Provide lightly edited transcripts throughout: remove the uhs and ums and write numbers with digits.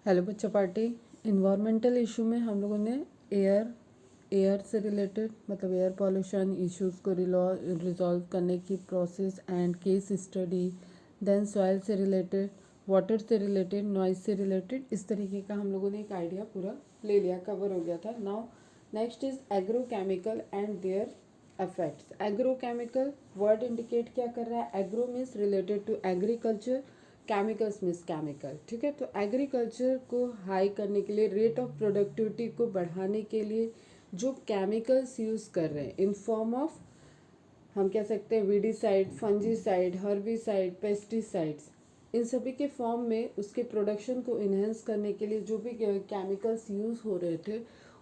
Hello बच्चा party. Environmental issue में हम लोगों ने एयर से रिलेटेड मतलब एयर पॉल्यूशन इश्यूज को रिजॉल्व करने की process and case study, then soil से रिलेटेड, वाटर से रिलेटेड, नॉइज से रिलेटेड, इस तरीके का हम लोगों ने एक आइडिया पूरा ले लिया, कवर हो गया था। Now next is agrochemical and their effects. Agrochemical word indicate क्या कर रहा है? Agro means related to agriculture, chemicals means chemical. ठीक है, तो एग्रीकल्चर को हाई करने के लिए, रेट ऑफ प्रोडक्टिविटी को बढ़ाने के लिए जो केमिकल्स यूज़ कर रहे हैं इन फॉर्म ऑफ, हम कह सकते हैं वीडीसाइड, फंजीसाइड, हर्बिसाइड, पेस्टिसाइड्स, इन सभी के फॉर्म में उसके प्रोडक्शन को इन्हेंस करने के लिए जो भी केमिकल्स यूज़ हो रहे थे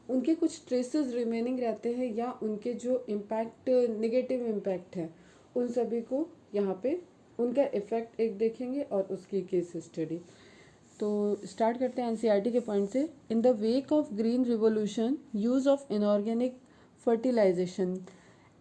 उनके कुछ ट्रेसेस रिमेनिंग रहते हैं या उनके जो इम्पैक्ट, नेगेटिव इम्पैक्ट है, उन सभी को यहाँ पे उनका इफेक्ट एक देखेंगे और उसकी केस स्टडी। तो स्टार्ट करते हैं एनसीईआरटी के पॉइंट से। In the wake of green revolution, use of inorganic fertilization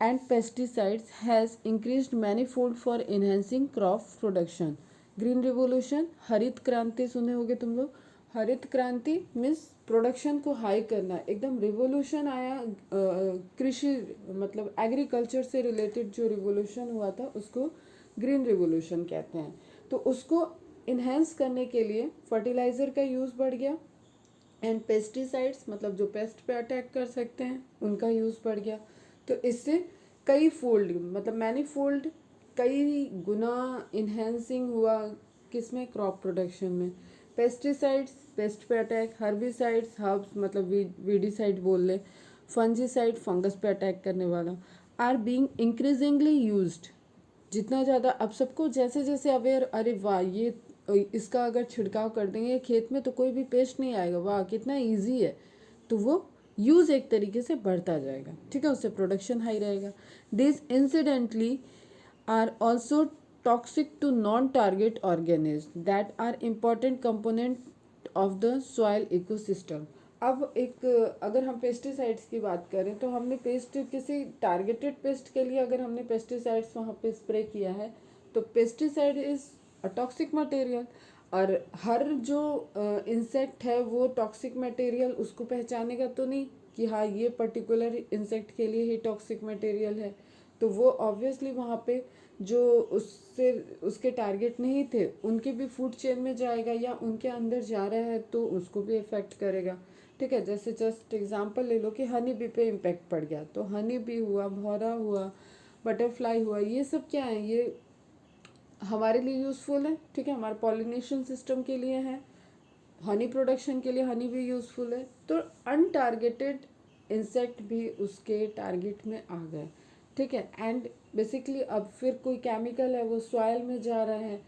and pesticides has increased manifold for enhancing crop production. Green revolution, हरित क्रांति सुने होगे तुम लोग। हरित क्रांति मीन्स प्रोडक्शन को हाई करना, एकदम रिवोल्यूशन आया कृषि मतलब एग्रीकल्चर से रिलेटेड जो रिवोल्यूशन हुआ था उसको ग्रीन रिवोल्यूशन कहते हैं। तो उसको इन्हेंस करने के लिए फर्टिलाइज़र का यूज़ बढ़ गया एंड पेस्टिसाइड्स मतलब जो पेस्ट पे अटैक कर सकते हैं उनका यूज़ बढ़ गया। तो इससे कई फोल्ड मतलब मैनी फोल्ड, कई गुना इन्हेंसिंग हुआ किसमें? क्रॉप प्रोडक्शन में। पेस्टिसाइड्स, पेस्ट पे अटैक, हर्बिसाइड्स, हर्ब्स मतलब वीडीसाइड बोल ले, फंजीसाइड फंगस पे अटैक करने वाला, आर बीइंग इंक्रीजिंगली यूज्ड। जितना ज़्यादा अब सबको जैसे जैसे अवेयर, अरे वाह ये इसका अगर छिड़काव कर देंगे खेत में तो कोई भी पेस्ट नहीं आएगा, वाह कितना इजी है, तो वो यूज़ एक तरीके से बढ़ता जाएगा। ठीक है, उससे प्रोडक्शन हाई रहेगा। This incidentally are also toxic to non target organism that are important component of the soil ecosystem. अब एक अगर हम पेस्टिसाइड्स की बात करें तो हमने किसी टारगेटेड पेस्ट के लिए अगर हमने पेस्टिसाइड्स वहाँ पे स्प्रे किया है तो pesticide is a toxic material. और हर जो इंसेक्ट है वो टॉक्सिक मटेरियल उसको पहचानेगा तो नहीं कि हाँ ये पर्टिकुलर इंसेक्ट के लिए ही टॉक्सिक मटेरियल है, तो वो ऑब्वियसली वहाँ पे जो उससे उसके टारगेट नहीं थे उनके भी फूड चेन में जाएगा या उनके अंदर जा रहा है तो उसको भी इफेक्ट करेगा। ठीक है, जैसे जस्ट एग्जांपल ले लो कि हनी बी पे इम्पेक्ट पड़ गया तो हनी बी हुआ, भौरा हुआ, बटरफ्लाई हुआ, ये सब क्या है? ये हमारे लिए यूज़फुल है। ठीक है, हमारे पॉलिनेशन सिस्टम के लिए है, हनी प्रोडक्शन के लिए हनी भी यूज़फुल है। तो अनटारगेटेड इंसेक्ट भी उसके टारगेट में आ गए। ठीक है, एंड बेसिकली अब फिर कोई केमिकल है वो सॉइल में जा रहा है,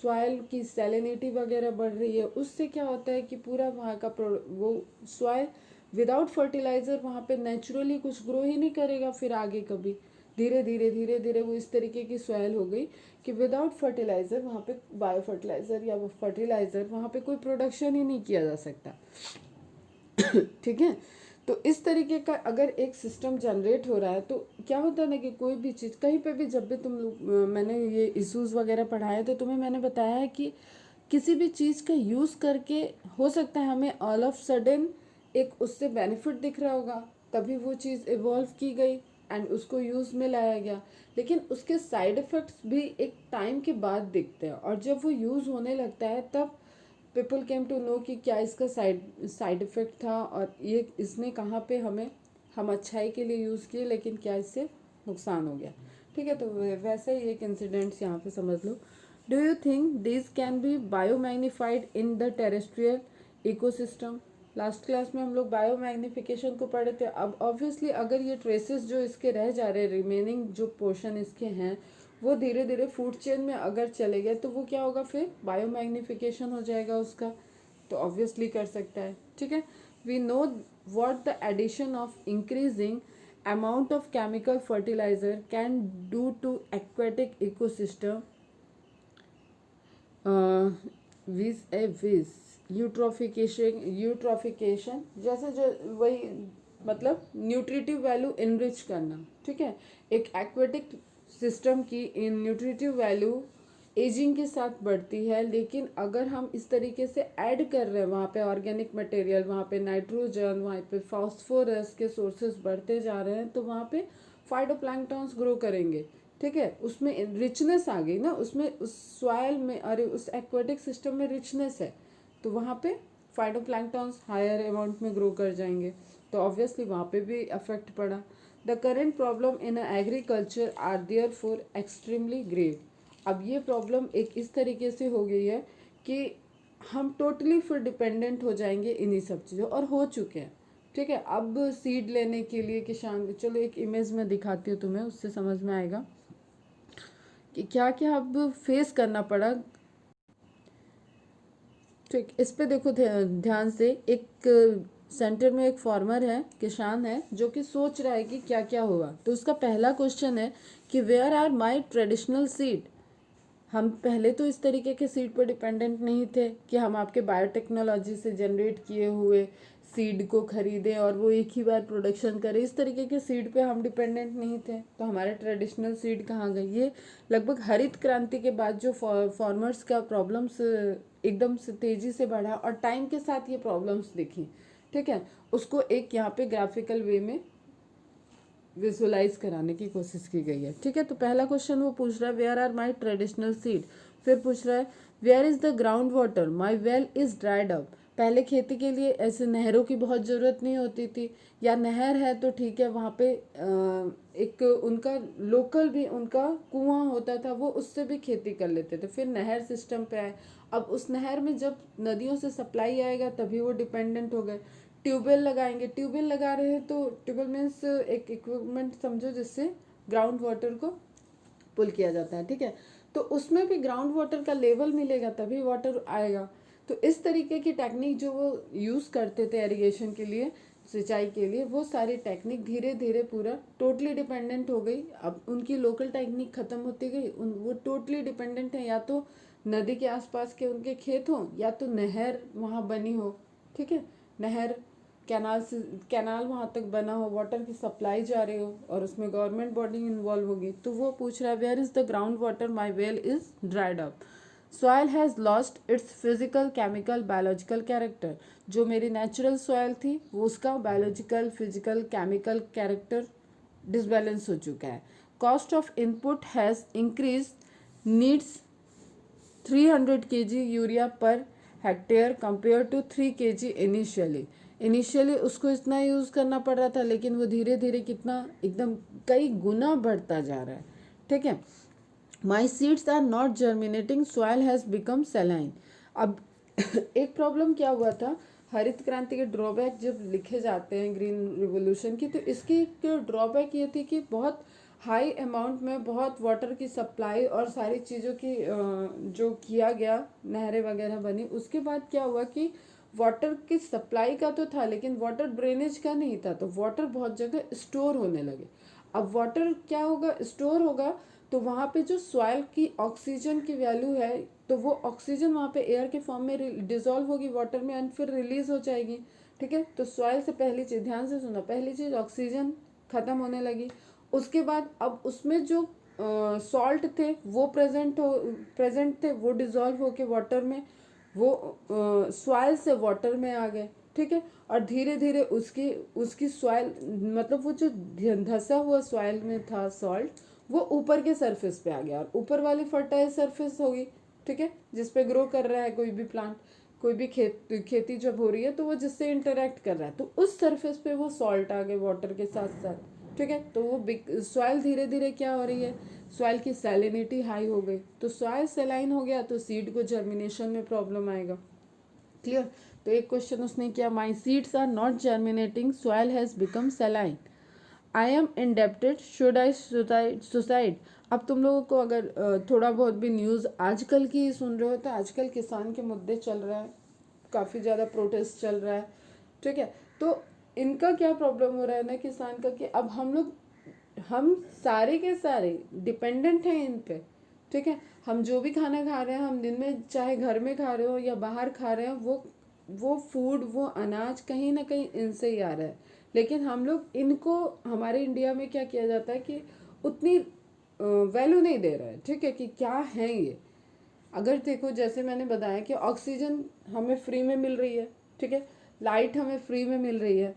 सॉइल की सैलिनिटी वगैरह बढ़ रही है, उससे क्या होता है कि पूरा वहाँ का वो सॉइल विदाउट फर्टिलाइज़र वहाँ पे नेचुरली कुछ ग्रो ही नहीं करेगा फिर आगे कभी। धीरे धीरे धीरे धीरे वो इस तरीके की सॉइल हो गई कि विदाउट फर्टिलाइज़र वहाँ पे बायो फर्टिलाइज़र या फर्टिलाइज़र वहाँ पे कोई प्रोडक्शन ही नहीं किया जा सकता। ठीक है, तो इस तरीके का अगर एक सिस्टम जनरेट हो रहा है तो क्या होता है ना कि कोई भी चीज़ कहीं पे भी जब भी तुम लोग मैंने ये इश्यूज वगैरह पढ़ाए तो तुम्हें मैंने बताया है कि किसी भी चीज़ का यूज़ करके हो सकता है हमें ऑल ऑफ सडन एक उससे बेनिफिट दिख रहा होगा, तभी वो चीज़ इवॉल्व की गई एंड उसको यूज़ में लाया गया, लेकिन उसके साइड इफ़ेक्ट्स भी एक टाइम के बाद दिखते हैं और जब वो यूज़ होने लगता है तब पीपल केम टू नो कि क्या इसका साइड इफ़ेक्ट था और ये इसने कहाँ पे हमें, हम अच्छाई के लिए यूज़ किए लेकिन क्या इससे नुकसान हो गया। ठीक है, तो वैसे ही एक इंसिडेंट्स यहाँ पे समझ लो। Do you think this can be biomagnified in the terrestrial ecosystem? Last class में हम लोग बायोमैग्निफिकेशन को पढ़े थे। अब ऑब्वियसली अगर ये ट्रेसेस जो इसके रह जा रहे हैं, रिमेनिंग जो पोर्शन इसके हैं वो धीरे धीरे फूड चेन में अगर चले गए तो वो क्या होगा? फिर बायोमैग्निफिकेशन हो जाएगा उसका, तो ऑब्वियसली कर सकता है। ठीक है, we know what the addition of increasing amount of chemical fertilizer can do to aquatic ecosystem viz eutrophication जैसे जो वही मतलब न्यूट्रिटिव वैल्यू इनरिच करना। ठीक है, एक एक्वेटिक सिस्टम की इन न्यूट्रिटिव वैल्यू एजिंग के साथ बढ़ती है, लेकिन अगर हम इस तरीके से ऐड कर रहे हैं वहाँ पे ऑर्गेनिक मटेरियल, वहाँ पे नाइट्रोजन, वहाँ पे फास्फोरस के सोर्सेज बढ़ते जा रहे हैं, तो वहाँ पे फाइटोप्लैंक्टन्स ग्रो करेंगे। ठीक है, उसमें रिचनेस आ गई ना, उसमें उस सॉइल में, अरे उस एक्वेटिक सिस्टम में रिचनेस है, तो वहाँ पे फाइटोप्लैंक्टन्स हायर अमाउंट में ग्रो कर जाएंगे, तो ऑब्वियसली वहाँ पे भी अफेक्ट पड़ा। The current problem in agriculture are therefore extremely grave. अब ये प्रॉब्लम एक इस तरीके से हो गई है कि हम टोटली फिर डिपेंडेंट हो जाएंगे इन्हीं सब चीज़ों, और हो चुके हैं। ठीक है, अब सीड लेने के लिए किसान, चलो एक इमेज में दिखाती हूँ तुम्हें, उससे समझ में आएगा कि क्या क्या अब फेस करना पड़ा। ठीक, इस पे देखो ध्यान से, एक सेंटर में एक फार्मर है, किसान है, जो कि सोच रहा है कि क्या क्या होगा। तो उसका पहला क्वेश्चन है कि where are my traditional seed. हम पहले तो इस तरीके के सीड पर डिपेंडेंट नहीं थे कि हम आपके बायोटेक्नोलॉजी से जनरेट किए हुए सीड को खरीदें और वो एक ही बार प्रोडक्शन करें, इस तरीके के सीड पे हम डिपेंडेंट नहीं थे। तो हमारे ट्रेडिशनल सीड कहाँ गए? ये लगभग हरित क्रांति के बाद जो फार्मर्स का प्रॉब्लम्स एकदम से तेजी से बढ़ा और टाइम के साथ ये प्रॉब्लम्स दिखी, ठीक है, उसको एक यहाँ पे ग्राफिकल वे में विजुअलाइज कराने की कोशिश की गई है। ठीक है, तो पहला क्वेश्चन वो पूछ रहा है where are my traditional seed. फिर पूछ रहा है where is the ground water, my well is dried up. पहले खेती के लिए ऐसे नहरों की बहुत ज़रूरत नहीं होती थी, या नहर है तो ठीक है, वहाँ पे एक उनका लोकल भी उनका कुआं होता था, वो उससे भी खेती कर लेते थे। फिर नहर सिस्टम पे आए, अब उस नहर में जब नदियों से सप्लाई आएगा तभी वो डिपेंडेंट हो गए। ट्यूबवेल लगाएंगे, ट्यूबवेल लगा रहे हैं तो ट्यूबवेल मीन्स एक इक्विपमेंट समझो जिससे ग्राउंड वाटर को पुल किया जाता है। ठीक है, तो उसमें भी ग्राउंड वाटर का लेवल मिलेगा तभी वाटर आएगा। तो इस तरीके की टेक्निक जो वो यूज़ करते थे इरिगेशन के लिए, सिंचाई के लिए, वो सारी टेक्निक धीरे धीरे पूरा टोटली डिपेंडेंट हो गई। अब उनकी लोकल टेक्निक ख़त्म होती गई, वो टोटली डिपेंडेंट है या तो नदी के आसपास के उनके खेत हों या तो नहर वहाँ बनी हो। ठीक है, नहर, कैनाल से, कैनाल वहाँ तक बना हो, वाटर की सप्लाई जा रही हो और उसमें गवर्नमेंट बॉडी इन्वॉल्व होगी। तो वो पूछ रहा है where is the ground water, my well is dried up. Soil has lost its physical, chemical, biological character. जो मेरी नेचुरल सॉयल थी वो उसका biological, physical, chemical character disbalance हो चुका है। Cost of input has increase, needs 300 kg urea per hectare compare to 3 kg initially उसको इतना यूज़ करना पड़ रहा था, लेकिन वो धीरे धीरे कितना एकदम कई गुना बढ़ता जा रहा है। ठीक है, my seeds are not germinating, soil has become saline. अब एक प्रॉब्लम क्या हुआ था, हरित क्रांति के ड्रॉबैक जब लिखे जाते हैं ग्रीन रिवोल्यूशन की, तो इसकी ड्रॉबैक ये थी कि बहुत हाई अमाउंट में बहुत वाटर की सप्लाई और सारी चीज़ों की जो किया गया, नहरें वगैरह बनी, उसके बाद क्या हुआ कि वाटर की सप्लाई का तो था लेकिन वाटर ड्रेनेज का नहीं था, तो वाटर बहुत जगह स्टोर होने लगे। अब वाटर क्या होगा, स्टोर होगा, तो वहाँ पे जो सॉइल की ऑक्सीजन की वैल्यू है, तो वो ऑक्सीजन वहाँ पे एयर के फॉर्म में डिजोल्व होगी वाटर में एंड फिर रिलीज हो जाएगी। ठीक है, तो सॉइल से पहली चीज़, ध्यान से सुना, पहली चीज़ ऑक्सीजन खत्म होने लगी। उसके बाद अब उसमें जो सॉल्ट थे वो प्रेजेंट थे, वो डिजोल्व होके वाटर में, वो सॉइल से वाटर में आ गए। ठीक है, और धीरे धीरे उसकी उसकी सॉइल, मतलब वो जो धंसा हुआ सॉइल में था सॉल्ट, वो ऊपर के सरफेस पे आ गया और ऊपर वाली फर्टाइल सरफेस होगी। ठीक है, जिस पे ग्रो कर रहा है कोई भी प्लांट, कोई भी खेती जब हो रही है तो वो जिससे इंटरेक्ट कर रहा है, तो उस सरफेस पे वो सॉल्ट आ गए वाटर के साथ साथ। ठीक है, तो वो सॉइल धीरे धीरे क्या हो रही है, सॉइल की सैलिनिटी हाई हो गई, तो सॉइल सेलाइन हो गया तो सीड को जर्मिनेशन में प्रॉब्लम आएगा। क्लियर? तो एक क्वेश्चन उसने किया, my seeds are not germinating, soil has become saline, I am indebted, should I suicide. अब तुम लोगों को अगर थोड़ा बहुत भी न्यूज़ आजकल की सुन रहे हो तो आजकल किसान के मुद्दे चल रहा है, काफ़ी ज़्यादा प्रोटेस्ट चल रहा है। ठीक है, तो इनका क्या प्रॉब्लम हो रहा है ना किसान का, कि अब हम सारे के सारे डिपेंडेंट हैं इन पे। ठीक है, हम जो भी खाना खा रहे हैं, हम दिन में चाहे घर में खा रहे हो या बाहर खा रहे हो, वो फूड, वो अनाज कहीं ना कहीं इनसे ही आ रहा है। लेकिन हम लोग इनको, हमारे इंडिया में क्या किया जाता है कि उतनी वैल्यू नहीं दे रहा है। ठीक है, कि क्या है ये, अगर देखो जैसे मैंने बताया कि ऑक्सीजन हमें फ्री में मिल रही है, ठीक है, लाइट हमें फ्री में मिल रही है,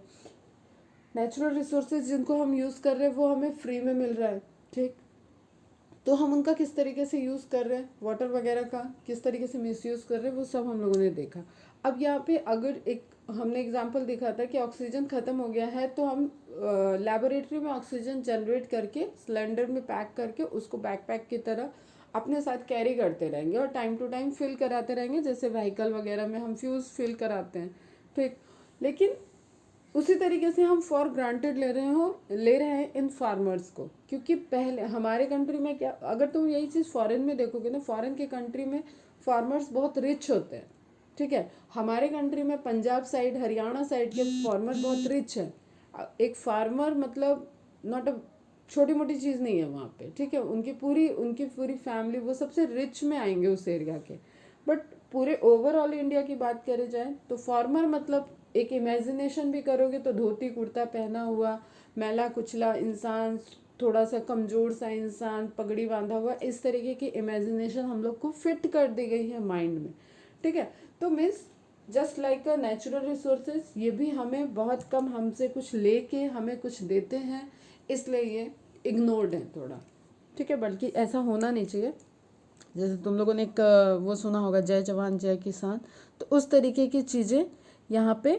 नेचुरल रिसोर्सेज जिनको हम यूज़ कर रहे हैं वो हमें फ्री में मिल रहा है, ठीक, तो हम उनका किस तरीके से यूज़ कर रहे हैं, वाटर वगैरह का किस तरीके से मिसयूज़ कर रहे हैं, वो सब हम लोगों ने देखा। अब यहाँ पे अगर एक हमने एग्जांपल देखा था कि ऑक्सीजन ख़त्म हो गया है तो हम लेबोरेटरी में ऑक्सीजन जनरेट करके सिलेंडर में पैक करके उसको बैकपैक की तरह अपने साथ कैरी करते रहेंगे और टाइम टू टाइम फिल कराते रहेंगे, जैसे व्हीकल वगैरह में हम फ्यूज़ फिल कराते हैं, ठीक। लेकिन उसी तरीके से हम फॉर ग्रांटेड ले रहे हैं इन फार्मर्स को, क्योंकि पहले हमारे कंट्री में क्या, अगर तुम यही चीज़ फॉरेन में देखोगे ना, फॉरेन के कंट्री में फार्मर्स बहुत रिच होते हैं, ठीक है। हमारे कंट्री में पंजाब साइड हरियाणा साइड के फार्मर बहुत रिच है। एक फार्मर मतलब नॉट अ छोटी मोटी चीज़ नहीं है वहाँ पे, ठीक है। उनकी पूरी फैमिली वो सबसे रिच में आएंगे उस एरिया के। बट पूरे ओवरऑल इंडिया की बात करी जाए तो फार्मर मतलब एक इमेजिनेशन भी करोगे तो धोती कुर्ता पहना हुआ मैला कुचला इंसान, थोड़ा सा कमज़ोर सा इंसान, पगड़ी बांधा हुआ, इस तरीके की इमेजिनेशन हम लोग को फिट कर दी गई है माइंड में, ठीक है। तो means just like a natural resources, ये भी हमें बहुत कम हमसे कुछ लेके हमें कुछ देते हैं, इसलिए ये इग्नोर्ड है थोड़ा, ठीक है। बल्कि ऐसा होना नहीं चाहिए। जैसे तुम लोगों ने एक वो सुना होगा, जय जवान जय किसान, तो उस तरीके की चीज़ें यहाँ पे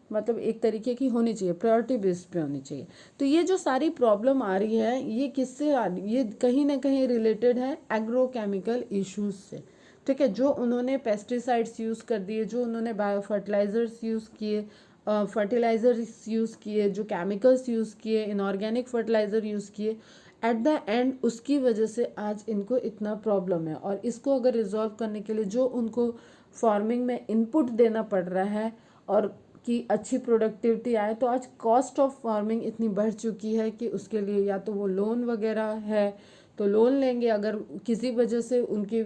मतलब एक तरीके की होनी चाहिए, प्रायोरिटी बेस्ड पे होनी चाहिए। तो ये जो सारी प्रॉब्लम आ रही है ये किससे आ रही, ये कहीं ना कहीं रिलेटेड है एग्रोकेमिकल इश्यूज से, ठीक है। जो उन्होंने पेस्टिसाइड्स यूज़ कर दिए, जो उन्होंने बायो फर्टिलाइज़र्स यूज़ किए, फर्टिलाइज़र्स यूज़ किए, जो केमिकल्स यूज़ किए, इनऑर्गेनिक फर्टिलाइज़र यूज़ किए, एट द एंड उसकी वजह से आज इनको इतना प्रॉब्लम है। और इसको अगर रिजॉल्व करने के लिए जो उनको फार्मिंग में इनपुट देना पड़ रहा है और कि अच्छी प्रोडक्टिविटी आए, तो आज कॉस्ट ऑफ फार्मिंग इतनी बढ़ चुकी है कि उसके लिए या तो वो लोन वगैरह है तो लोन लेंगे, अगर किसी वजह से उनकी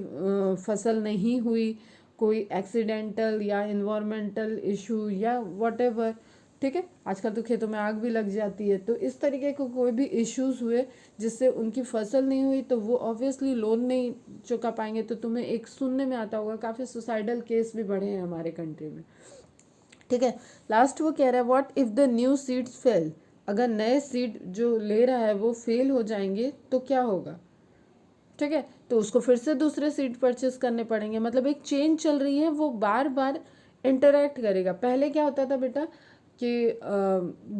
फसल नहीं हुई, कोई एक्सीडेंटल या इन्वायरमेंटल इशू या व्हाटएवर, ठीक है। आजकल तो खेतों में आग भी लग जाती है, तो इस तरीके को कोई भी इश्यूज हुए जिससे उनकी फसल नहीं हुई तो वो ऑब्वियसली लोन नहीं चुका पाएंगे। तो तुम्हें एक सुनने में आता होगा काफ़ी सुसाइडल केस भी बढ़े हैं हमारे कंट्री में, ठीक है। लास्ट वो कह रहा है what if the new seeds fail, अगर नए सीड जो ले रहा है वो फेल हो जाएंगे तो क्या होगा, ठीक है। तो उसको फिर से दूसरे सीड परचेस करने पड़ेंगे। मतलब एक चेन चल रही है, वो बार बार इंटरेक्ट करेगा। पहले क्या होता था बेटा कि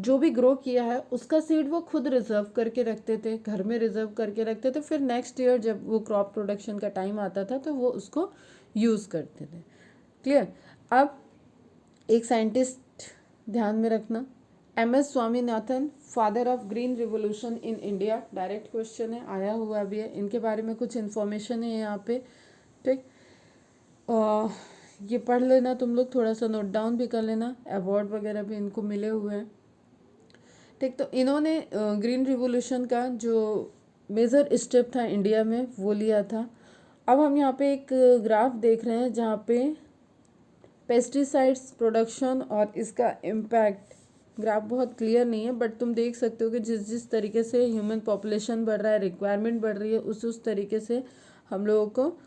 जो भी ग्रो किया है उसका सीड वो खुद रिजर्व करके रखते थे, घर में रिजर्व करके रखते थे, फिर नेक्स्ट ईयर जब वो क्रॉप प्रोडक्शन का टाइम आता था तो वो उसको यूज़ करते थे, क्लियर। अब एक साइंटिस्ट ध्यान में रखना, MS Swaminathan, father of green revolution in India, direct question है, आया हुआ भी है, इनके बारे में कुछ इन्फॉर्मेशन है यहाँ पे, ठीक। ये पढ़ लेना तुम लोग, थोड़ा सा नोट डाउन भी कर लेना, अवार्ड वगैरह भी इनको मिले हुए हैं, ठीक। तो इन्होंने ग्रीन रिवोल्यूशन का जो मेजर स्टेप था इंडिया में वो लिया था। अब हम यहाँ पे एक ग्राफ देख रहे हैं जहाँ पे पेस्टिसाइड्स प्रोडक्शन और इसका इम्पैक्ट, ग्राफ बहुत क्लियर नहीं है बट तुम देख सकते हो कि जिस जिस तरीके से ह्यूमन पॉपुलेशन बढ़ रहा है, रिक्वायरमेंट बढ़ रही है, उस तरीके से हम लोगों को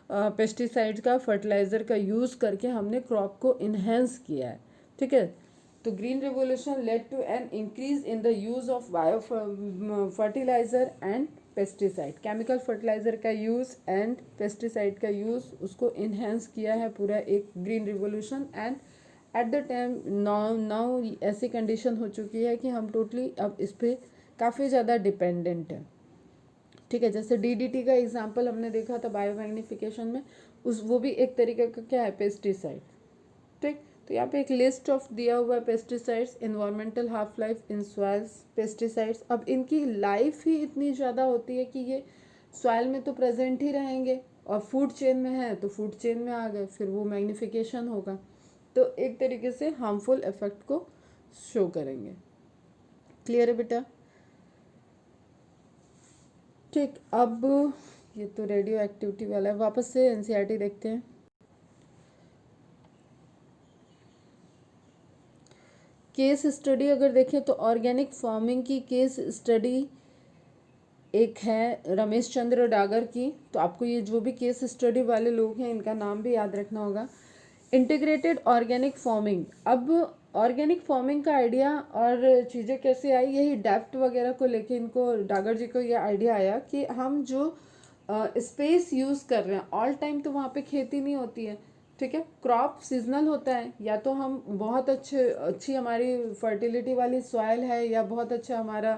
पेस्टिसाइड्स का, फर्टिलाइज़र का यूज़ करके हमने क्रॉप को इन्हेंस किया है, ठीक है। तो green revolution led to an increase in the use of bio fertiliser and pesticide, chemical fertiliser का यूज़ एंड पेस्टिसाइड का यूज़, उसको इन्हेंस किया है पूरा एक green revolution. And at the time now ऐसी कंडीशन हो चुकी है कि हम टोटली अब इस पर काफ़ी ज़्यादा डिपेंडेंट है, ठीक है। जैसे DDT का एग्जांपल हमने देखा था बायोमैग्निफिकेशन में, उस वो भी एक तरीके का क्या है, पेस्टिसाइड, ठीक। तो यहाँ पे एक लिस्ट ऑफ दिया हुआ है pesticides, environmental half life in soils pesticides. अब इनकी लाइफ ही इतनी ज़्यादा होती है कि ये सॉइल में तो प्रेजेंट ही रहेंगे और फूड चेन में है तो फूड चेन में आ गए, फिर वो मैग्निफिकेशन होगा तो एक तरीके से हार्मफुल इफेक्ट को शो करेंगे, क्लियर है बेटा, ठीक। अब ये तो रेडियो एक्टिविटी वाला है, वापस से NCERT देखते हैं। केस स्टडी अगर देखें तो ऑर्गेनिक फार्मिंग की केस स्टडी एक है रमेश चंद्र डागर की, तो आपको ये जो भी केस स्टडी वाले लोग हैं इनका नाम भी याद रखना होगा। इंटीग्रेटेड ऑर्गेनिक फार्मिंग, अब ऑर्गेनिक फार्मिंग का आइडिया और चीज़ें कैसे आई, यही डेप्थ वगैरह को लेके इनको, डागर जी को ये आइडिया आया कि हम जो स्पेस यूज़ कर रहे हैं ऑल टाइम, तो वहाँ पे खेती नहीं होती है, ठीक है, क्रॉप सीजनल होता है, या तो हम बहुत अच्छी हमारी फर्टिलिटी वाली सॉइल है या बहुत अच्छा हमारा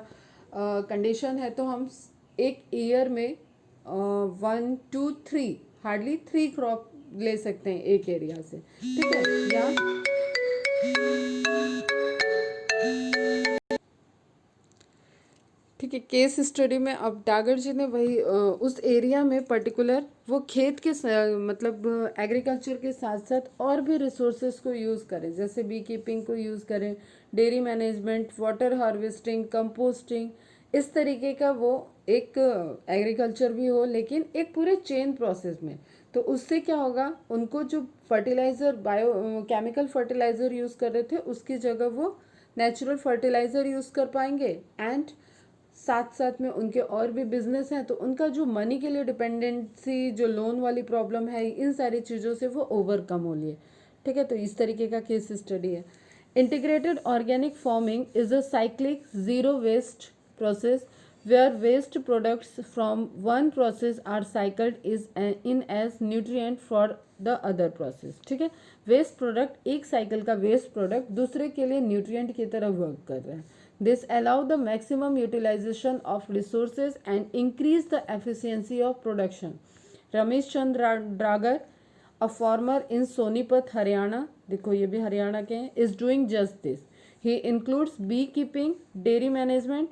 कंडीशन है, तो हम एक ईयर में 1 2 3 हार्डली 3 क्रॉप ले सकते हैं एक एरिया से, ठीक है। या ठीक है, केस स्टडी में अब डागर जी ने वही उस एरिया में पर्टिकुलर वो खेत के मतलब एग्रीकल्चर के साथ साथ और भी रिसोर्सेज को यूज़ करें, जैसे बी कीपिंग को यूज़ करें, dairy management, water harvesting, composting, इस तरीके का वो एक एग्रीकल्चर भी हो लेकिन एक पूरे चेन प्रोसेस में। तो उससे क्या होगा, उनको जो fertiliser bio chemical fertiliser use कर रहे थे उसकी जगह वो नेचुरल फर्टिलाइज़र यूज़ कर पाएंगे, एंड साथ साथ में उनके और भी बिजनेस हैं, तो उनका जो मनी के लिए डिपेंडेंसी, जो लोन वाली प्रॉब्लम है, इन सारी चीज़ों से वो ओवरकम हो लिए, ठीक है। तो इस तरीके का केस स्टडी है। Integrated organic farming is a cyclic zero waste process where waste products from one process are cycled is in as nutrient for the other process, ठीक है। वेस्ट प्रोडक्ट, एक साइकिल का वेस्ट प्रोडक्ट दूसरे के लिए nutrient की तरह work कर रहे हैं। This allow the maximum utilization of resources and increase the efficiency of production. Ramesh Chandra Dagar, a farmer in Sonipat Haryana, देखो ये भी हरियाणा के हैं, is doing just this. He includes bee keeping, dairy management,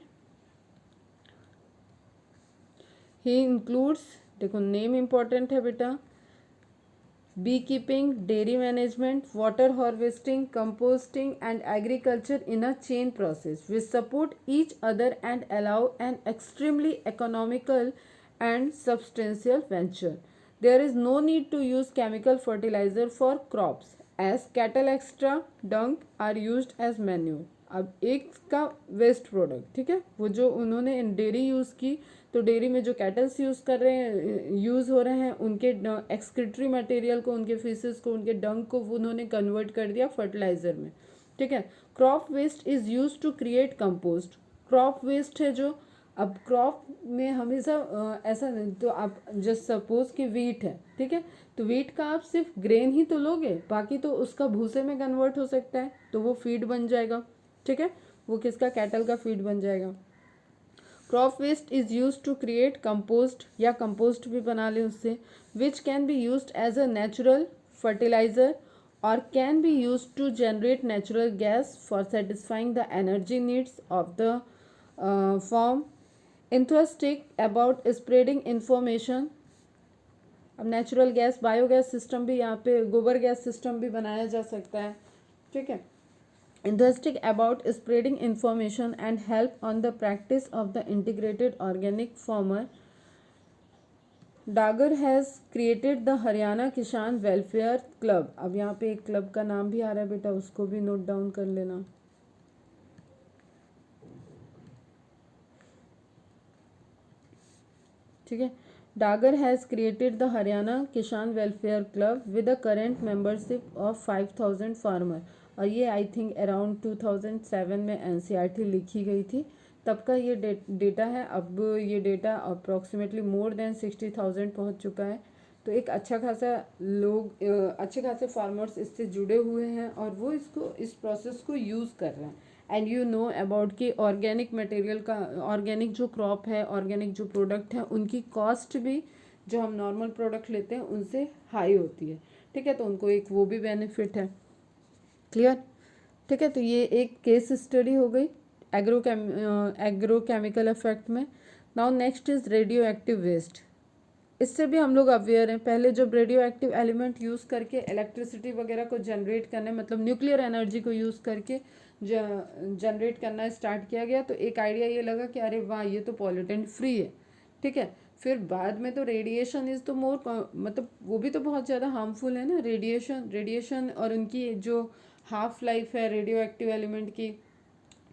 he includes, देखो नेम इंपॉर्टेंट है बेटा, bee keeping, dairy management, water harvesting, composting and agriculture in a chain process which support each other and allow an extremely economical and substantial venture. There is no need to use chemical fertilizer for crops as cattle extra dung are used as manure. अब एक का waste product, ठीक है, वो जो उन्होंने dairy use की, तो डेयरी में जो कैटल्स यूज़ कर रहे हैं, यूज़ हो रहे हैं, उनके एक्सक्रीटरी मटेरियल को, उनके फीसेस को, उनके डंग को उन्होंने कन्वर्ट कर दिया फर्टिलाइज़र में, ठीक है। Crop waste is use to create compost. Crop waste है जो, अब क्रॉप में हमेशा ऐसा नहीं, तो आप जस्ट सपोज कि वीट है, ठीक है, तो वीट का आप सिर्फ ग्रेन ही तो लोगे, बाकी तो उसका भूसे में कन्वर्ट हो सकता है, तो वो फीड बन जाएगा, ठीक है, वो किसका, कैटल का फीड बन जाएगा। Crop waste is use to create compost, या कंपोस्ट भी बना ले उससे, which can be use as a natural fertiliser और can be use to generate natural gas for satisfying the energy needs of the farm. Enthusiastic about spreading information, अब natural gas, biogas system भी यहाँ पे, गोबर gas system भी बनाया जा सकता है, ठीक है। Enthusiastic about spreading information and help on the practice of the integrated organic farmer. Dagar has created the Haryana Kisan welfare club. अब यहाँ पे एक क्लब का नाम भी आ रहा है बेटा, उसको भी नोट डाउन कर लेना, ठीक है। Dagar has created the Haryana Kisan welfare club with a current membership of 5000 farmer, और ये आई थिंक अराउंड 2007 में एनसीईआरटी लिखी गई थी, तब का ये डेटा है। अब ये डेटा अप्रॉक्सीमेटली मोर देन 60,000 पहुंच चुका है, तो एक अच्छा खासा लोग, अच्छे खासे फार्मर्स इससे जुड़े हुए हैं और वो इसको, इस प्रोसेस को यूज़ कर रहे हैं। एंड यू नो अबाउट कि ऑर्गेनिक मटेरियल का, ऑर्गेनिक जो क्रॉप है, ऑर्गेनिक जो प्रोडक्ट है, उनकी कॉस्ट भी जो हम नॉर्मल प्रोडक्ट लेते हैं उनसे हाई होती है, ठीक है, तो उनको एक वो भी बेनिफिट है, क्लियर, ठीक है। तो ये एक केस स्टडी हो गई एग्रोकेमिकल इफेक्ट में। Now next is radio active waste. इससे भी हम लोग अवेयर हैं। पहले जब रेडियो एक्टिव एलिमेंट यूज़ करके इलेक्ट्रिसिटी वगैरह को जनरेट करने, मतलब न्यूक्लियर एनर्जी को यूज़ करके जनरेट करना स्टार्ट किया गया, तो एक आइडिया ये लगा कि अरे वाह, ये तो पॉल्यूटेंट फ्री है, ठीक है। फिर बाद में तो रेडिएशन इज़ तो मोर, मतलब वो भी तो बहुत ज़्यादा हार्मफुल है ना, रेडिएशन और उनकी जो हाफ लाइफ है रेडियो एक्टिव एलिमेंट की,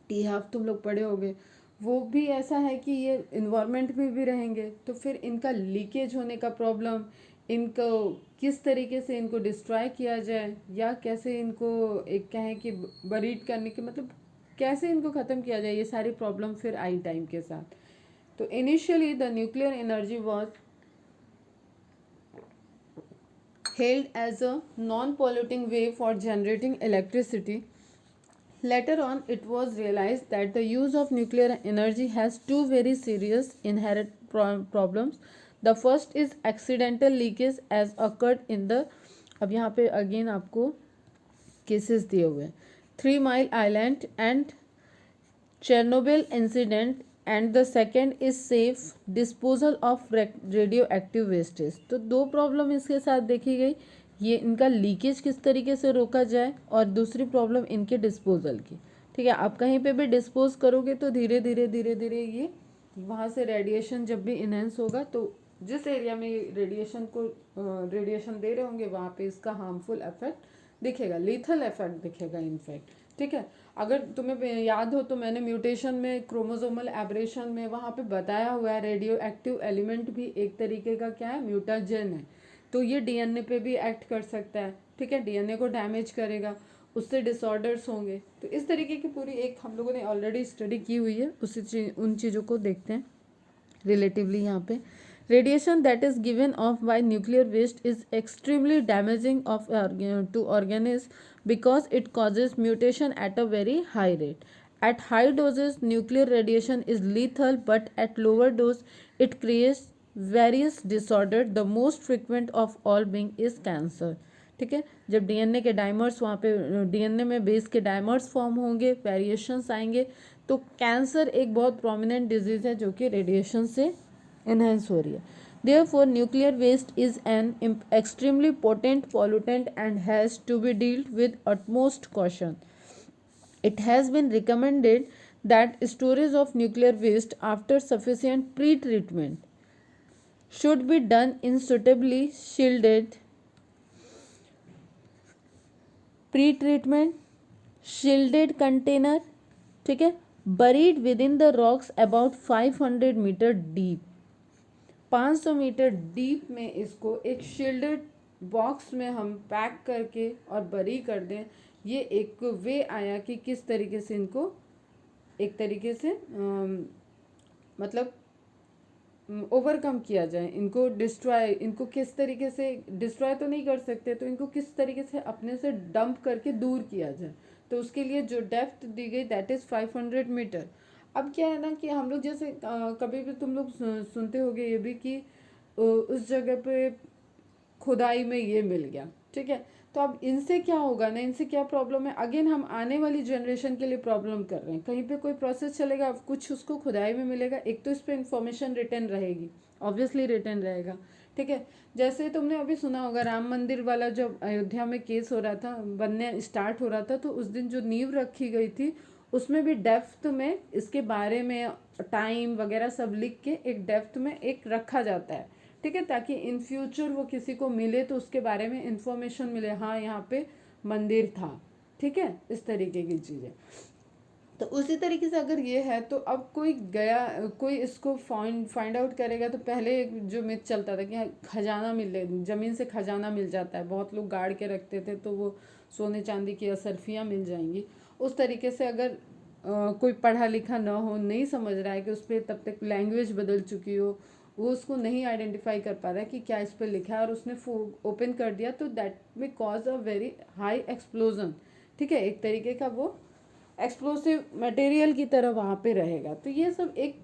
टी हाफ तुम लोग पढ़े होगे, वो भी ऐसा है कि ये इन्वायरमेंट में भी रहेंगे, तो फिर इनका लीकेज होने का प्रॉब्लम, इनको किस तरीके से इनको डिस्ट्रॉय किया जाए, या कैसे इनको एक कहें कि बरीड करने के मतलब कैसे इनको ख़त्म किया जाए, ये सारी प्रॉब्लम फिर आई टाइम के साथ। तो initially the nuclear energy was held as a non-polluting way for generating electricity. Later on, it was realized that the use of nuclear energy has two very serious inherent problems. The first is accidental leakage as occurred in the, अब यहाँ पे again आपको cases दिए हुए हैं, 3 Mile Island and Chernobyl incident, and the second is safe disposal of radio active wastage. तो दो problem इसके साथ देखी गई, ये इनका लीकेज किस तरीके से रोका जाए, और दूसरी प्रॉब्लम इनके डिस्पोजल की। ठीक है, आप कहीं पे भी डिस्पोज करोगे तो धीरे धीरे धीरे धीरे ये वहाँ से रेडिएशन जब भी इनहेंस होगा, तो जिस एरिया में रेडिएशन को रेडिएशन दे रहे होंगे वहाँ पे इसका हार्मफुल इफेक्ट दिखेगा, लीथल इफेक्ट दिखेगा इनफैक्ट। ठीक है, अगर तुम्हें याद हो तो मैंने म्यूटेशन में, क्रोमोसोमल एब्रेशन में वहाँ पे बताया हुआ है रेडियो एक्टिव एलिमेंट भी एक तरीके का क्या है, म्यूटाजेन है। तो ये डीएनए पे भी एक्ट कर सकता है। ठीक है, डीएनए को डैमेज करेगा, उससे डिसऑर्डर्स होंगे। तो इस तरीके की पूरी एक हम लोगों ने ऑलरेडी स्टडी की हुई है, उन चीज़ों को देखते हैं रिलेटिवली यहाँ पे। Radiation that is given off by nuclear waste is extremely damaging to organisms because it causes mutation at a very high rate. At high doses, nuclear radiation is lethal, but at lower dose, it creates various disorders. The most frequent of all being is cancer. ठीक है, जब DNA के dimers वहाँ पे DNA में base के dimers form होंगे, variations आएंगे, तो कैंसर एक बहुत प्रोमिनेंट डिजीज़ है जो कि रेडिएशन से enhance हो रही है। Therefore, nuclear waste is an extremely potent pollutant and has to be dealt with utmost caution. It has been recommended that storage of nuclear waste after sufficient pre-treatment should be done in suitably shielded container, ठीक है, buried within the rocks about 500 meter deep. 500 metre deep में इसको एक shielded box में हम pack करके और बरी कर दें। ये एक वे आया कि किस तरीके से इनको एक तरीके से मतलब ओवरकम किया जाए, इनको डिस्ट्रॉय, इनको किस तरीके से डिस्ट्रॉय तो नहीं कर सकते, तो इनको किस तरीके से अपने से डंप करके दूर किया जाए। तो उसके लिए जो डेप्थ दी गई दैट इज़ 500 मीटर। अब क्या है ना कि हम लोग जैसे कभी भी तुम लोग सुनते होगे ये भी कि उस जगह पे खुदाई में ये मिल गया। ठीक है, तो अब इनसे क्या होगा ना, इनसे क्या प्रॉब्लम है, अगेन हम आने वाली जनरेशन के लिए प्रॉब्लम कर रहे हैं। कहीं पे कोई प्रोसेस चलेगा, कुछ उसको खुदाई में मिलेगा, एक तो इस पर इंफॉर्मेशन रिटर्न रहेगी, ऑब्वियसली रिटर्न रहेगा। ठीक है, जैसे तुमने अभी सुना होगा राम मंदिर वाला जब अयोध्या में केस हो रहा था, बनने स्टार्ट हो रहा था, तो उस दिन जो नींव रखी गई थी उसमें भी डेप्थ में इसके बारे में टाइम वगैरह सब लिख के एक डेप्थ में एक रखा जाता है। ठीक है, ताकि इन फ्यूचर वो किसी को मिले तो उसके बारे में इंफॉर्मेशन मिले, हाँ यहाँ पे मंदिर था। ठीक है, इस तरीके की चीज़ें। तो उसी तरीके से अगर ये है तो अब कोई गया, कोई इसको फाइंड आउट करेगा, तो पहले जो मिथ चलता था कि खजाना ज़मीन से खजाना मिल जाता है, बहुत लोग गाड़ के रखते थे तो वो सोने चांदी की असरफियाँ मिल जाएंगी। उस तरीके से अगर कोई पढ़ा लिखा ना हो, नहीं समझ रहा है कि उस पर तब तक लैंग्वेज बदल चुकी हो, वो उसको नहीं आइडेंटिफाई कर पा रहा है कि क्या इस पर लिखा है, और उसने ओपन कर दिया, तो दैट में cause a very high explosion. ठीक है, एक तरीके का वो एक्सप्लोसिव मटेरियल की तरह वहाँ पे रहेगा। तो ये सब एक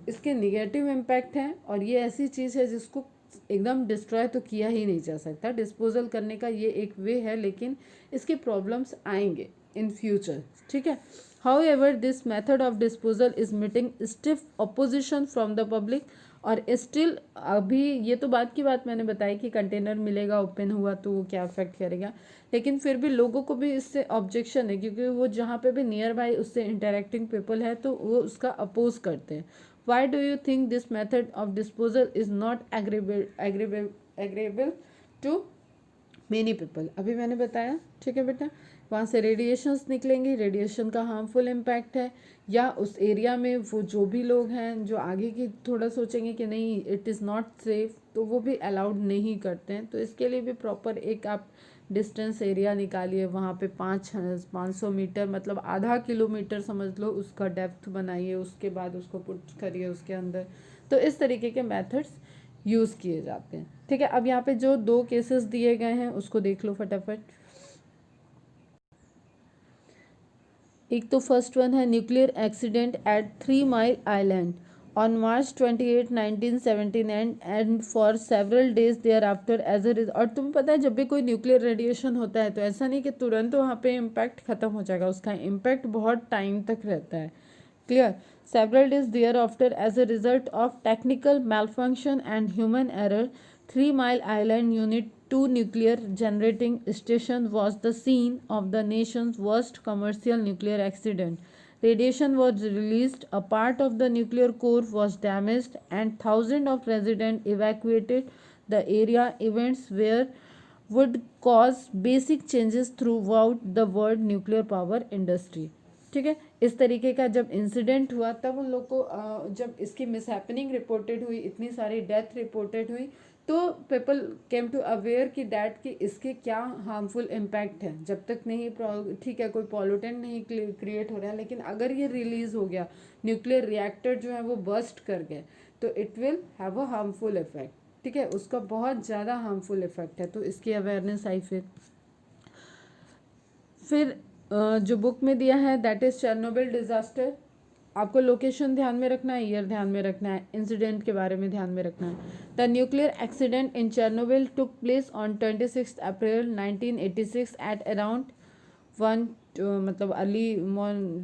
इसके निगेटिव इम्पैक्ट हैं, और ये ऐसी चीज़ है जिसको एकदम डिस्ट्रॉय तो किया ही नहीं जा सकता। डिस्पोजल करने का ये एक वे है, लेकिन इसके प्रॉब्लम्स आएंगे इन फ्यूचर। ठीक है, However, this method of disposal is meeting stiff opposition from the public, और स्टिल अभी ये तो बात की बात मैंने बताई कि कंटेनर मिलेगा ओपन हुआ तो वो क्या अफेक्ट करेगा, लेकिन फिर भी लोगों को भी इससे ऑब्जेक्शन है, क्योंकि वो जहाँ पे भी नियर बाय उससे इंटरेक्टिंग पीपल है तो वो उसका अपोज करते हैं। Why do you think this method of disposal is not agreeable to many people, अभी मैंने बताया, ठीक है बेटा। वहाँ से रेडिएशंस निकलेंगी, रेडिएशन का हार्मफुल इम्पैक्ट है, या उस एरिया में वो जो भी लोग हैं जो आगे की थोड़ा सोचेंगे कि नहीं इट इज़ नॉट सेफ, तो वो भी अलाउड नहीं करते हैं। तो इसके लिए भी प्रॉपर एक आप डिस्टेंस एरिया निकालिए, वहाँ पे 500 मीटर मतलब आधा किलोमीटर समझ लो उसका डेप्थ बनाइए, उसके बाद उसको पुट करिए उसके अंदर। तो इस तरीके के मेथड्स यूज़ किए जाते हैं, ठीक है। अब यहाँ पे जो 2 केसेस दिए गए हैं उसको देख लो फटाफट। एक तो फर्स्ट वन है nuclear accident at 3 Mile island on March 28, 1979 and for several days thereafter as a. और तुम्हें पता है जब भी कोई न्यूक्लियर रेडिएशन होता है तो ऐसा नहीं कि तुरंत वहाँ पे इम्पैक्ट ख़त्म हो जाएगा, उसका इम्पैक्ट बहुत टाइम तक रहता है। Clear. Several days thereafter as a result of technical malfunction and human error, 3 Mile Island Unit 2 nuclear generating station was the scene of the nation's worst commercial nuclear accident. Radiation was released, a part of the nuclear core was damaged, and thousands of residents evacuated the area. Events where would cause basic changes throughout the world nuclear power industry. ठीक है। इस तरीके का जब incident हुआ तब उन लोग को जब इसकी मिसहैपनिंग रिपोर्टेड हुई, इतनी सारी डेथ रिपोर्टेड हुई, तो पीपल केम टू अवेयर कि दैट कि इसके क्या हार्मफुल इम्पैक्ट है। जब तक नहीं ठीक है कोई पॉल्यूटेंट नहीं क्रिएट हो रहा है, लेकिन अगर ये रिलीज हो गया, न्यूक्लियर रिएक्टर जो है वो बर्स्ट कर गए, तो it will have a harmful effect, ठीक है। उसका बहुत ज़्यादा हार्मफुल इफेक्ट है, तो इसकी अवेयरनेस आई। फिर जो बुक में दिया है दैट इज़ चेरनोबिल डिज़ास्टर। आपको लोकेशन ध्यान में रखना है, ईयर ध्यान में रखना है, इंसिडेंट के बारे में ध्यान में रखना है। The nuclear accident in Chernobyl took place on 26 April 1986 at around 1 मतलब अर्ली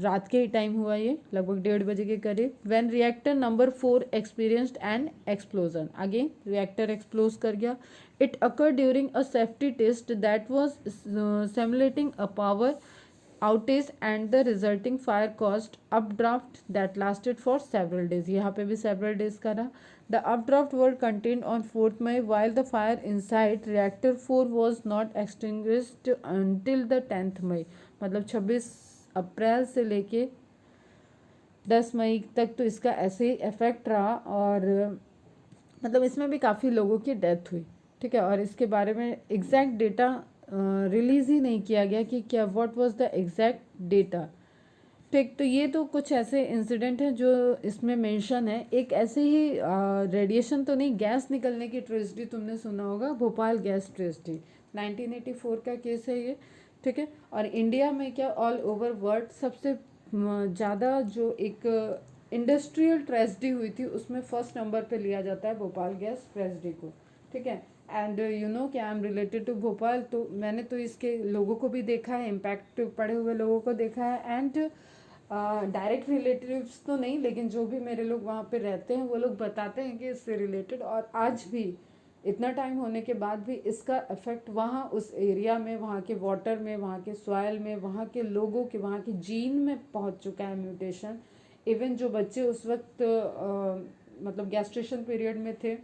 रात के ही टाइम हुआ, ये लगभग 1:30 बजे के करीब। When reactor number 4 experienced an explosion, again reactor explode कर गया। It occur during a safety test that was simulating a power outage and the resulting fire caused updraft that lasted for several days. यहाँ पे भी several days का रहा. The updraft were contained on 4th May while the fire inside reactor 4 was not extinguished until the 10th May. मतलब 26 अप्रैल से लेके 10 मई तक तो इसका ऐसे ही इफेक्ट रहा, और मतलब इसमें भी काफ़ी लोगों की डेथ हुई, ठीक है। और इसके बारे में एग्जैक्ट डेटा रिलीज़ ही नहीं किया गया कि क्या what was the exact data, ठीक। तो ये तो कुछ ऐसे इंसिडेंट हैं जो इसमें मेंशन है। एक ऐसे ही रेडिएशन तो नहीं, गैस निकलने की ट्रेजेडी तुमने सुना होगा, भोपाल गैस ट्रेजेडी 1984 का केस है ये, ठीक है। और इंडिया में क्या ऑल ओवर वर्ल्ड सबसे ज़्यादा जो एक इंडस्ट्रियल ट्रेजेडी हुई थी उसमें फर्स्ट नंबर पे लिया जाता है भोपाल गैस ट्रेजेडी को, ठीक है। एंड यू नो कि I am related to Bhopal, तो मैंने तो इसके लोगों को भी देखा है, इम्पैक्ट पड़े हुए लोगों को देखा है, एंड डायरेक्ट रिलेटिव्स तो नहीं, लेकिन जो भी मेरे लोग वहाँ पे रहते हैं वो लोग बताते हैं कि इससे रिलेटेड, और आज भी इतना टाइम होने के बाद भी इसका इफेक्ट वहाँ उस एरिया में, वहाँ के वाटर में, वहाँ के सॉयल में, वहाँ के लोगों के, वहाँ के जीन में पहुँच चुका है म्यूटेशन। इवन जो बच्चे उस वक्त मतलब गैस्ट्रेशन पीरियड में थे,